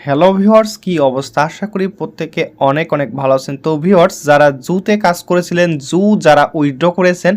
Hello viewers, কি অবস্থা? আশা করি প্রত্যেকে অনেক অনেক ভালো আছেন। তো ভিউয়ার্স, যারা জুতে কাজ করেছিলেন, যারা উইথড্র করেছেন,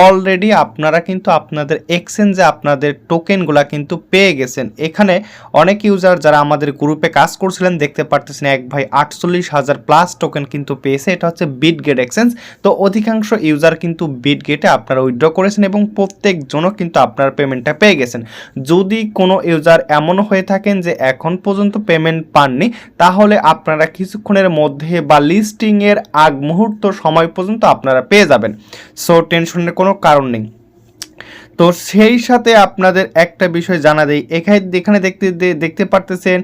অলরেডি আপনারা কিন্তু আপনাদের এক্সচেঞ্জে আপনাদের টোকেনগুলা কিন্তু পেয়ে গেছেন। এখানে অনেক ইউজার যারা আমাদের গ্রুপে কাজ করছিলেন দেখতে পারতেছেন, এক ভাই 48,000 প্লাস টোকেন কিন্তু পেয়েছে। এটা হচ্ছে বিটগেট এক্সচেঞ্জ। তো অধিকাংশ ইউজার কিন্তু বিটগেটে আপনারা উইথড্র করেছেন এবং প্রত্যেকজনও কিন্তু আপনার পেমেন্টটা পেয়ে গেছেন। যদি কোনো ইউজার এমনও হয়ে থাকেন যে এখন পর্যন্ত পেমেন্ট পাননি, তাহলে আপনারা কিছুক্ষণের মধ্যে বা লিস্টিং এর আগ মুহূর্ত সময় পর্যন্ত আপনারা পেয়ে যাবেন। সো টেনশনের কোনো কারণ নেই। তো সেই সাথে আপনাদের একটা বিষয় জানা দেই, এখানে দেখতে পারতেছেন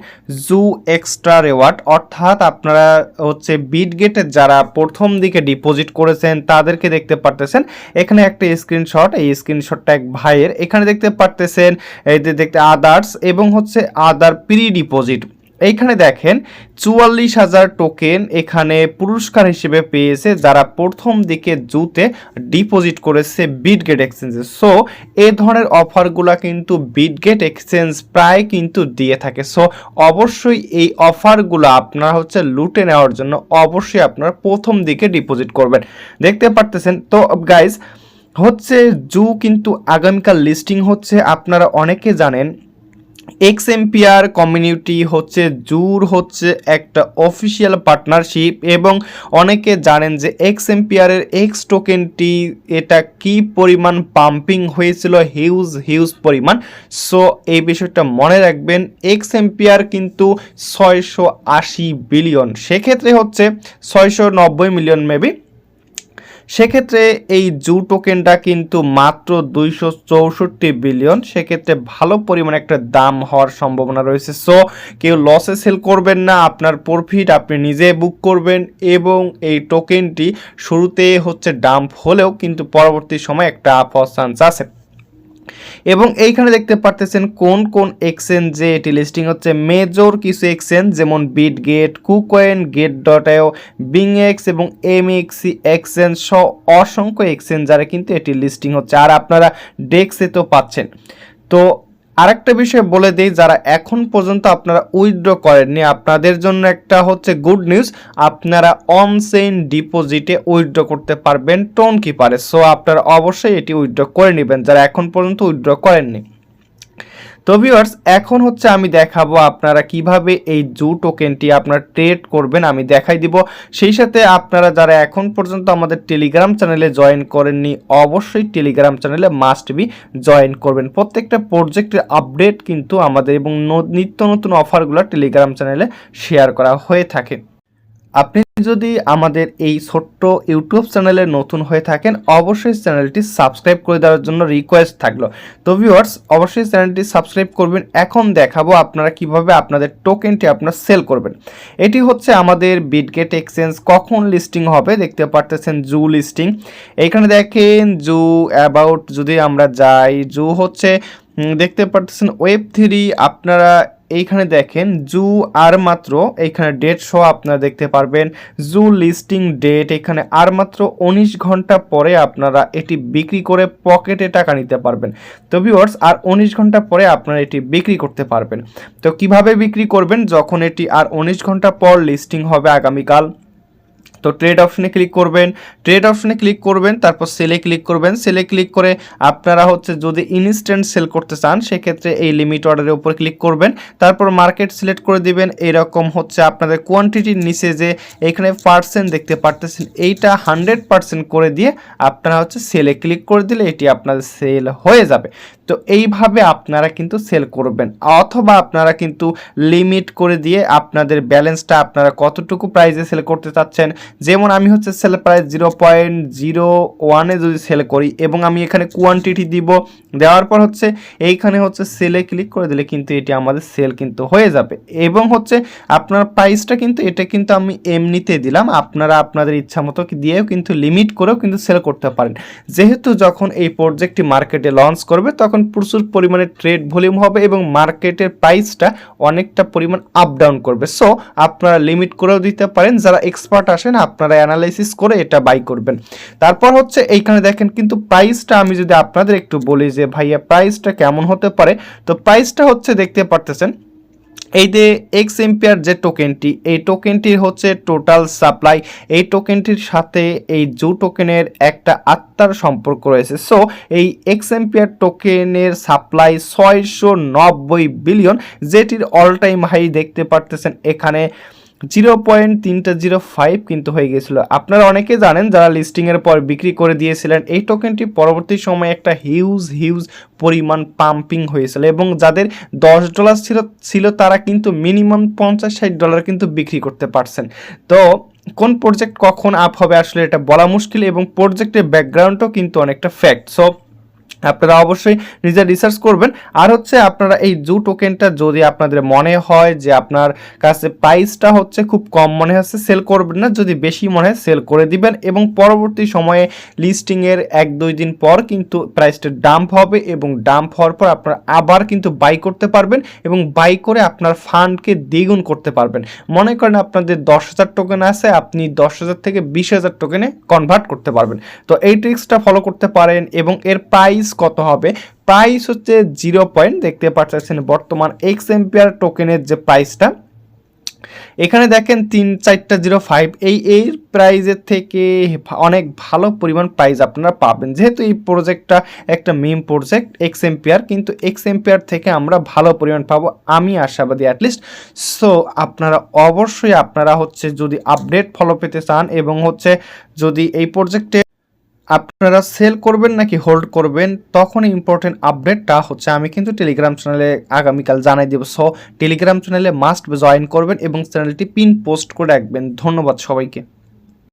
জু এক্সট্রা রেওয়ার্ড, অর্থাৎ আপনারা হচ্ছে বিটগেটের যারা প্রথম দিকে ডিপোজিট করেছেন তাদেরকে দেখতে পারতেছেন। এখানে একটা স্ক্রিনশট, এই স্ক্রিনশটটা এক ভাইয়ের। এখানে দেখতে পারতেছেন এই যে দেখতে আদার্স এবং হচ্ছে আদার প্রি ডিপোজিট। এইখানে দেখেন 44,000 টোকেন এখানে পুরস্কার হিসেবে পেয়েছে যারা প্রথম দিকে জুতে ডিপোজিট করেছে বিটগেট এক্সচেঞ্জে। সো এই ধরনের অফারগুলো কিন্তু বিটগেট এক্সচেঞ্জ প্রায় কিন্তু দিয়ে থাকে। সো অবশ্যই এই অফারগুলো আপনারা হচ্ছে লুটে নেওয়ার জন্য অবশ্যই আপনারা প্রথম দিকে ডিপোজিট করবেন। দেখতে পারতেছেন। তো গাইজ হচ্ছে জু কিন্তু আগামীকাল লিস্টিং হচ্ছে। আপনারা অনেকে জানেন এক্সএমপিআর কমিউনিটি হচ্ছে জুর হচ্ছে একটা অফিসিয়াল পার্টনারশিপ, এবং অনেকে জানেন যে এক্সএমপিআরের এক্স টোকেনটি এটা কি পরিমাণ পাম্পিং হয়েছিল, হিউজ পরিমাণ। সো এই বিষয়টা মনে রাখবেন, এক্সএমপিআর কিন্তু 680 বিলিয়ন, সেক্ষেত্রে হচ্ছে 690 মিলিয়ন মেবি। সেক্ষেত্রে এই জু টোকেনটা কিন্তু মাত্র 264 বিলিয়ন, সেক্ষেত্রে ভালো পরিমাণে একটা দাম হওয়ার সম্ভাবনা রয়েছে। সো কেউ লসে সেল করবেন না, আপনার প্রফিট আপনি নিজে বুক করবেন, এবং এই টোকেনটি শুরুতে হচ্ছে ডাম্প হলেও কিন্তু পরবর্তী সময় একটা আপ হওয়ার চান্স আছে। এবং এইখানে দেখতে পারতেছেন কোন কোন এক্সচেঞ্জে এটি লিস্টিং হচ্ছে। মেজর কিছু এক্সচেঞ্জ যেমন বিটগেট, কুকয়েন, গেট.আইও, বিংএক্স এবং এমএক্সি এক্সচেঞ্জ সহ অসংখ্য এক্সচেঞ্জারে কিন্তু এটি লিস্টিং হচ্ছে, আর আপনারা ডেক্সে তো পাচ্ছেন। তো আরেকটা বিষয় বলে দিই, যারা এখন পর্যন্ত আপনারা উইথড্র করেননি আপনাদের জন্য একটা হচ্ছে গুড নিউজ, আপনারা অনচেইন ডিপোজিটে উইথড্র করতে পারবেন টোন কিপারে। সো আপনারা অবশ্যই এটি উইথড্র করে নেবেন যারা এখন পর্যন্ত উইথড্র করেননি। তো ভিউয়ার্স, এখন হচ্ছে আমি দেখাবো আপনারা কিভাবে এই জু টোকেনটি আপনারা ট্রেড করবেন, আমি দেখাই দিব। সেই সাথে আপনারা যারা এখন পর্যন্ত আমাদের টেলিগ্রাম চ্যানেলে জয়েন করেননি, অবশ্যই টেলিগ্রাম চ্যানেলে মাস্ট বি জয়েন করবেন। প্রত্যেকটা প্রজেক্টের আপডেট কিন্তু আমাদের এবং নিত্য নতুন অফারগুলো টেলিগ্রাম চ্যানেলে শেয়ার করা হয়ে থাকে। আপনি যদি আমাদের এই ছোট্ট ইউটিউব চ্যানেলে নতুন হয়ে থাকেন, অবশ্যই চ্যানেলটি সাবস্ক্রাইব করে দেওয়ার জন্য রিকোয়েস্ট থাকলো। তো ভিউয়ার্স, অবশ্যই চ্যানেলটি সাবস্ক্রাইব করবেন। এখন দেখাবো আপনারা কিভাবে আপনাদের টোকেনটি আপনারা সেল করবেন। এটি হচ্ছে আমাদের বিটগেট এক্সচেঞ্জ কখন লিস্টিং হবে, দেখতে পারতেছেন জু লিস্টিং। এখানে দেখেন জু অ্যাবাউট, যদি আমরা যাই, জু হচ্ছে দেখতে পারতেছেন ওয়েব3। আপনারা এইখানে দেখেন জু আর মাত্র এইখানে ডেট শো আপনারা দেখতে পারবেন, জু লিস্টিং ডেট। এখানে আর মাত্র 19 ঘন্টা পরে আপনারা এটি বিক্রি করে পকেটে টাকা নিতে পারবেন। তো ভিউয়ার্স, আর 19 ঘন্টা পরে আপনারা এটি বিক্রি করতে পারবেন। তো কিভাবে বিক্রি করবেন, যখন এটি আর 19 ঘন্টা পর লিস্টিং হবে আগামীকাল, তো ট্রেড অপশনে ক্লিক করবেন, তারপর সেলে ক্লিক করবেন। সেলে ক্লিক করে আপনারা হচ্ছে যদি ইনস্ট্যান্ট সেল করতে চান, সেক্ষেত্রে এই লিমিট অর্ডারের উপর ক্লিক করবেন, তারপর মার্কেট সিলেক্ট করে দিবেন। এরকম হচ্ছে আপনাদের কোয়ান্টিটির নিচে যে এখানে পার্সেন্ট দেখতে পারতেছেন, এইটা 100% করে দিয়ে আপনারা হচ্ছে সেলে ক্লিক করে দিলে এটি আপনাদের সেল হয়ে যাবে। তো এইভাবে আপনারা কিন্তু সেল করবেন, অথবা আপনারা কিন্তু লিমিট করে দিয়ে আপনাদের ব্যালেন্সটা আপনারা কতটুকু প্রাইসে সেল করতে চাচ্ছেন, যেমন আমি হচ্ছে সেল প্রাইস 0.01-এ যদি সেল করি এবং আমি এখানে কোয়ান্টিটি দিব, দেওয়ার পর হচ্ছে এইখানে হচ্ছে সেলে ক্লিক করে দিলে কিন্তু এটি আমাদের সেল কিন্তু হয়ে যাবে। এবং হচ্ছে আপনার প্রাইসটা কিন্তু এটা কিন্তু আমি এমনিতে দিলাম, আপনারা আপনাদের ইচ্ছা মতো দিয়েও কিন্তু লিমিট করেও কিন্তু সেল করতে পারেন। যেহেতু যখন এই প্রজেক্টটি মার্কেটে লঞ্চ করবে তখন প্রচুর পরিমাণে ট্রেড ভলিউম হবে এবং মার্কেটের প্রাইসটা অনেকটা পরিমাণ আপ ডাউন করবে। সো আপনারা লিমিট করেও দিতে পারেন, যারা এক্সপার্ট আসেন আপনারা অ্যানালাইসিস করে এটা বাই করবেন। তারপর হচ্ছে এইখানে দেখেন কিন্তু প্রাইসটা আমি যদি আপনাদের একটু বলি যে ভাইয়া প্রাইসটা কেমন হতে পারে, তো প্রাইসটা হচ্ছে দেখতে পারতেছেন এই যে এক্স এম্পিয়ার যে টোকেনটি, এই টোকেনটির হচ্ছে টোটাল সাপ্লাই, এই টোকেনটির সাথে এই জু টোকেনের একটা আত্মার সম্পর্ক রয়েছে। সো এই এক্স এম্পিয়ার টোকেনের সাপ্লাই 690 বিলিয়ন, যেটির অল টাইম হাই দেখতে পারতেছেন এখানে 0.305 কিন্তু হয়ে গেছিল। আপনারা অনেকে জানেন যারা লিস্টিংয়ের পর বিক্রি করে দিয়েছিলেন, এই টোকেনটি পরবর্তী সময়ে একটা হিউজ পরিমাণ পাম্পিং হয়েছিল এবং যাদের $10 ছিল তারা কিন্তু মিনিমাম $50-60 কিন্তু বিক্রি করতে পারছেন। তো কোন প্রজেক্ট কখন আপ হবে আসলে এটা বলা মুশকিল এবং প্রজেক্টের ব্যাকগ্রাউন্ডও কিন্তু অনেকটা ফ্যাক্ট। সো আপনারা অবশ্যই নিজের রিসার্চ করবেন। আর হচ্ছে আপনারা এই জু টোকেনটা যদি আপনাদের মনে হয় যে আপনার কাছে প্রাইসটা হচ্ছে খুব কম মনে হচ্ছে, সেল করবেন না, যদি বেশি মনে হয় সেল করে দিবেন এবং পরবর্তী সময়ে লিস্টিংয়ের 1-2 দিন পর কিন্তু প্রাইসটা ডাম্প হবে এবং ডাম্প হওয়ার পর আপনারা আবার কিন্তু বাই করতে পারবেন এবং বাই করে আপনার ফান্ডকে দ্বিগুণ করতে পারবেন। মনে করেন আপনাদের 10,000 টোকেন আছে, আপনি 10,000 থেকে 20,000 টোকেনে কনভার্ট করতে পারবেন। তো এই ট্রিক্সটা ফলো করতে পারেন এবং এর প্রাইস কত হবে, প্রাইস হচ্ছে 0 পয়েন্ট, দেখতে পাচ্ছেন বর্তমান এক্স এম্পিয়ার টোকেনের যে প্রাইসটা এখানে দেখেন 3-405, এই প্রাইজের থেকে অনেক ভালো পরিমাণ প্রাইস আপনারা পাবেন, যেহেতু এই প্রজেক্টটা একটা মিম প্রজেক্ট এক্স এম্পিয়ার, কিন্তু এক্স এম্পিয়ার থেকে আমরা ভালো পরিমাণ পাবো, আমি আশাবাদী অ্যাটলিস্ট। সো আপনারা অবশ্যই আপনারা হচ্ছে যদি আপডেট ফলো পেতে চান এবং হচ্ছে যদি এই প্রজেক্টে আপনারা সেল করবেন নাকি হোল্ড করবেন, তখন ইম্পর্টেন্ট আপডেটটা হচ্ছে আমি কিন্তু টেলিগ্রাম চ্যানেলে আগামীকাল জানাই দেবো। সো টেলিগ্রাম চ্যানেলে মাস্ট জয়েন করবেন এবং চ্যানেলটি পিন পোস্ট করে রাখবেন। ধন্যবাদ সবাইকে।